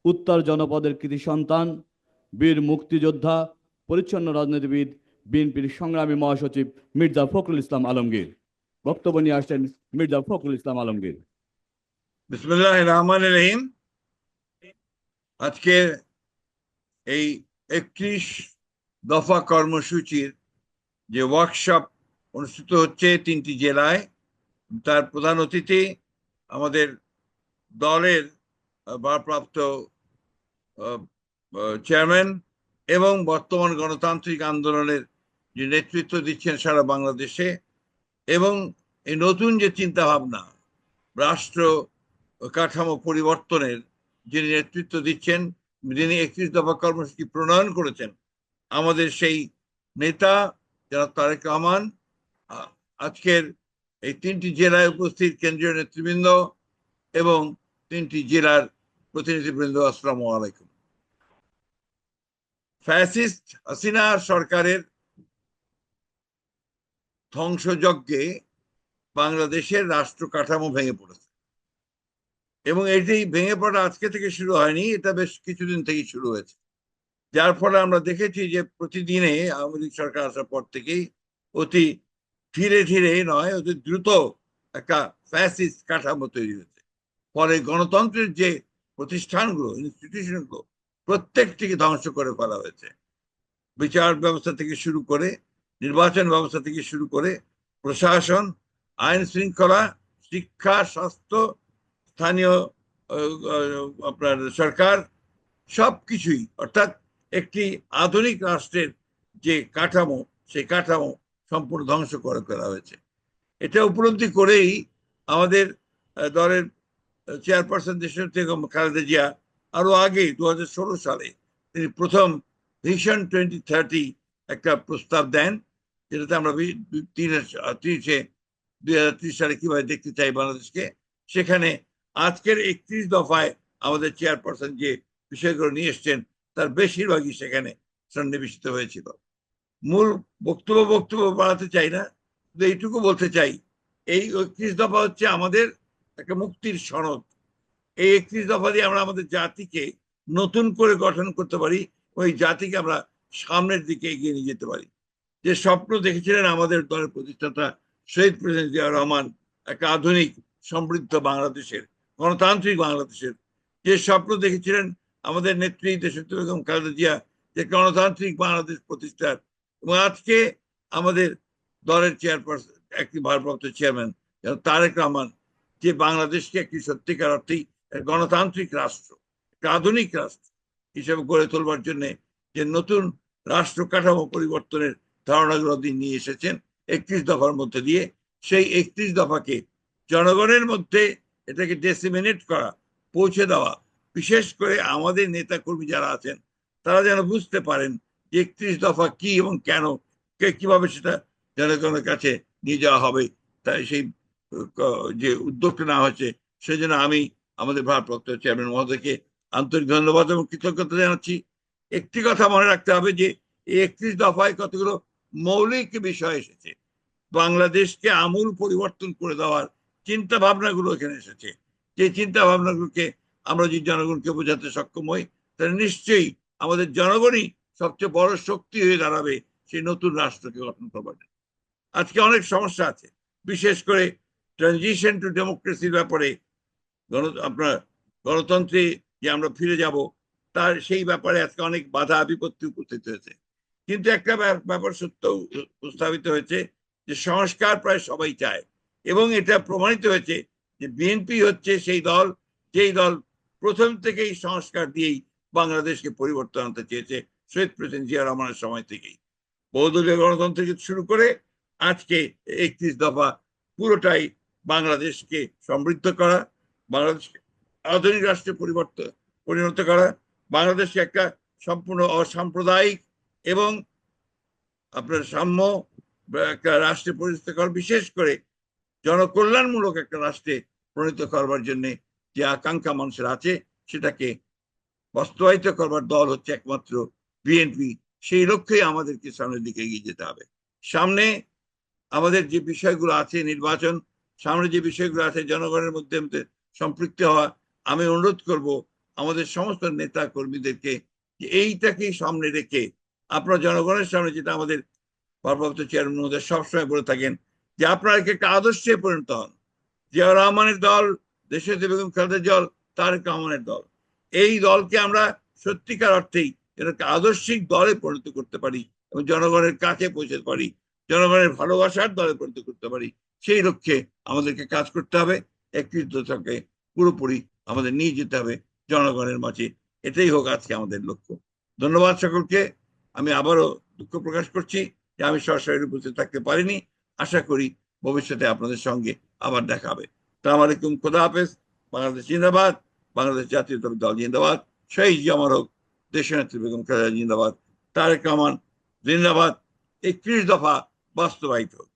উত্তর জনপদের কৃতি সন্তান, বীর মুক্তিযোদ্ধা, পরিচ্ছন্ন রাজনীতিবিদ, বিএনপির সংগ্রামী মহাসচিব মির্জা ফখরুল ইসলাম আলমগীর। বক্তব্য নিয়ে আসছেন মির্জা ফখরুল ইসলাম আলমগীর। বিসমিল্লাহির রহমানির রহিম। আজকে এই 31 দফা কর্মসূচির যে ওয়ার্কশপ অনুষ্ঠিত হচ্ছে 3টি জেলায়, তার প্রধান অতিথি আমাদের দলের ভারপ্রাপ্ত চেয়ারম্যান এবং বর্তমান গণতান্ত্রিক আন্দোলনের যে নেতৃত্ব দিচ্ছেন সারা বাংলাদেশে, এবং এই নতুন যে চিন্তা ভাবনা রাষ্ট্র কাঠামো পরিবর্তনের যিনি নেতৃত্ব দিচ্ছেন, যিনি 31 দফা কর্মসূচি প্রণয়ন করেছেন, আমাদের সেই নেতা জনাব তারেক রহমান। আজকের এই 3টি জেলায় উপস্থিত কেন্দ্রীয় নেতৃবৃন্দ এবং 3টি জেলার প্রতিনিধিবৃন্দ, আসসালামু আলাইকুম। ফ্যাসিস্ট হাসিনা সরকারের ধ্বংসযজ্ঞে বাংলাদেশের রাষ্ট্র কাঠামো ভেঙে পড়েছে, এবং এটি ভেঙে পড়া আজকে থেকে শুরু হয়নি, এটা বেশ কিছুদিন থেকে শুরু হয়েছে। যার ফলে আমরা দেখেছি যে প্রতিদিনে আওয়ামী লীগ সরকার আসার পর থেকেই অতি ধীরে ধীরে নয়, অতি দ্রুত একটা ফ্যাসিস্ট কাঠামো তৈরি হয়েছে। ফলে গণতন্ত্রের যে প্রতিষ্ঠানগুলো, ইনস্টিটিউশনগুলো, প্রত্যেকটিকে ধ্বংস করে ফেলা হয়েছে। বিচার ব্যবস্থা থেকে শুরু করে, নির্বাচন ব্যবস্থা থেকে শুরু করে, প্রশাসন, আইন শৃঙ্খলা, শিক্ষা, স্বাস্থ্য, স্থানীয় আপনার সরকার, সবকিছুই, অর্থাৎ একটি আধুনিক রাষ্ট্রের যে কাঠামো, সেই কাঠামো সম্পূর্ণ ধ্বংস করে ফেলা হয়েছে। এটা উপলব্ধি করেই আমাদের দলের চেয়ারপারসন দেশনেত্রী খালেদা জিয়া আরো আগে 2016 সালে তিনি প্রথম ভিশন 2030 একটা প্রস্তাব দেন, যেটাতে আমরা 2030 সালে কিভাবে দেখতে চাই বাংলাদেশকে। সেখানে আজকের 31 দফায় আমাদের চেয়ারপারসন যে বিষয়গুলো নিয়ে এসছেন, তার বেশিরভাগই সেখানে সন্নিবেশিত হয়েছিল। মূল বক্তব্য বাড়াতে চাই না, শুধু এইটুকু বলতে চাই, এই 31 দফা হচ্ছে আমাদের একটা মুক্তির সনদ। এই 31 দফা দিয়ে আমরা আমাদের জাতিকে নতুন করে গঠন করতে পারি, ওই জাতিকে আমরা সামনের দিকে এগিয়ে নিয়ে যেতে পারি। যে স্বপ্ন দেখেছিলেন আমাদের দলের প্রতিষ্ঠাতা শহীদ প্রেসিডেন্ট জিয়া রহমান, একটা আধুনিক সমৃদ্ধ বাংলাদেশের, গণতান্ত্রিক বাংলাদেশের, যে স্বপ্ন দেখেছিলেন আমাদের নেত্রী দেশনেত্রী বেগম খালেদা জিয়া, যে গণতান্ত্রিক বাংলাদেশ প্রতিষ্ঠার, এবং আজকে আমাদের দলের চেয়ারপারসন, একটি ভারপ্রাপ্ত চেয়ারম্যান তারেক রহমান, যে বাংলাদেশকে একটি সত্যিকার অর্থেই গণতান্ত্রিক রাষ্ট্র, একটা আধুনিক রাষ্ট্র হিসেবে গড়ে তোলবার জন্য যে নতুন রাষ্ট্র কাঠামো পরিবর্তনের ধারণাগুলো তিনি নিয়ে এসেছেন 31 দফার মধ্যে দিয়ে। সেই 31 দফাকে জনগণের মধ্যে এটাকে ডেসিমিনেট করা, পৌঁছে দেওয়া, বিশেষ করে আমাদের নেতা কর্মী যারা আছেন তারা যেন বুঝতে পারেন যে 31 দফা কি এবং কেন, কিভাবে সেটা জনগণের কাছে নিয়ে যাওয়া হবে। তাই সেই যে উদ্যোগটা নেওয়া হয়েছে, সেই জন্য আমি আমাদের ভারপ্রাপ্ত চেয়ারম্যান মহোদয়কে আন্তরিক ধন্যবাদ এবং কৃতজ্ঞতা জানাচ্ছি। একটি কথা মনে রাখতে হবে যে এই 31 দফায় কতগুলো মৌলিক বিষয় এসেছে, বাংলাদেশকে আমূল পরিবর্তন করে দেওয়ার চিন্তা ভাবনাগুলো এখানে এসেছে। যে চিন্তা ভাবনাগুলোকে আমরা যদি জনগণকে বোঝাতে সক্ষম হই, তাহলে নিশ্চয়ই আমাদের জনগণই সবচেয়ে বড় শক্তি হয়ে দাঁড়াবে সেই নতুন রাষ্ট্রকে গঠন করবার। আজকে অনেক সমস্যা আছে, বিশেষ করে ট্রানজিশন টু ডেমোক্রেসির ব্যাপারে, আপনার গণতন্ত্রে যে আমরা ফিরে যাব, তার সেই ব্যাপারে আজকে অনেক বাধা বিপত্তি উপস্থিত হয়েছে। কিন্তু একটা ব্যাপার সত্য উপস্থাপিত হয়েছে যে সংস্কার প্রায় সবাই চায়, এবং এটা প্রমাণিত হয়েছে যে বিএনপি হচ্ছে সেই দল, যেই দল প্রথম থেকেই সংস্কার দিয়েই বাংলাদেশকে পরিবর্তন আনতে চেয়েছে, শহীদ প্রেসিডেন্ট জিয়া রহমানের সময় থেকেই। বহুদলীয় গণতন্ত্র থেকে শুরু করে আজকে 31 দফা পুরোটাই বাংলাদেশকে সমৃদ্ধ করা, বাংলাদেশকে আধুনিক রাষ্ট্রে পরিণত করা, বাংলাদেশকে একটা সম্পূর্ণ অসাম্প্রদায়িক এবং আপনার সাম্য একটা রাষ্ট্রে পরিণত করা, বিশেষ করে জনকল্যাণমূলক একটা রাষ্ট্রে পরিণত করবার জন্য যে আকাঙ্ক্ষা মানুষের আছে, সেটাকে বাস্তবায়িত করবার দল হচ্ছে একমাত্র বিএনপি। সেই লক্ষ্যেই আমাদেরকে সামনের দিকে এগিয়ে যেতে হবে। সামনে আমাদের যে বিষয়গুলো আছে, নির্বাচন, সামনে যে বিষয়গুলো আছে, জনগণের মধ্যে সম্পৃক্ত হওয়া, আমি অনুরোধ করব আমাদের সমস্ত নেতা কর্মীদেরকে যে এইটাকেই সামনে রেখে আপনারা জনগণের সামনে, যেটা আমাদের ভারপ্রাপ্ত চেয়ারম্যান মহোদয় সবসময় বলে থাকেন, যে আপনারা একটা আদর্শে পরিণত হন। জিয়াউর রহমানের দল, দেশনেত্রী বেগম খালেদা জিয়া, তারেক রহমানের দল, এই দলকে আমরা সত্যিকার অর্থেই এটাকে আদর্শিক দলে পরিণত করতে পারি এবং জনগণের কাছে পৌঁছতে পারি, জনগণের ভালোবাসার দলে পরিণত করতে পারি। সেই লক্ষ্যে আমাদেরকে কাজ করতে হবে, 31 দশকে পুরোপুরি আমাদের নিয়ে যেতে হবে জনগণের মাঝে। এটাই হোক আজকে আমাদের লক্ষ্য। ধন্যবাদ সকলকে। আমি আবারও দুঃখ প্রকাশ করছি যে আমি সরাসরি উপস্থিত থাকতে পারিনি। আশা করি ভবিষ্যতে আপনাদের সঙ্গে আবার দেখা হবে। আসসালামু আলাইকুম, খোদা হাফেজ। বাংলাদেশ জিন্দাবাদ, বাংলাদেশ জাতীয়তাবাদী দল জিন্দাবাদ, শহীদ জিয়া হোক, দেশনেত্রী বেগম খালেদা জিন্দাবাদ, তারেক রহমান জিন্দাবাদ, 31 দফা বাস্তবায়িত হোক।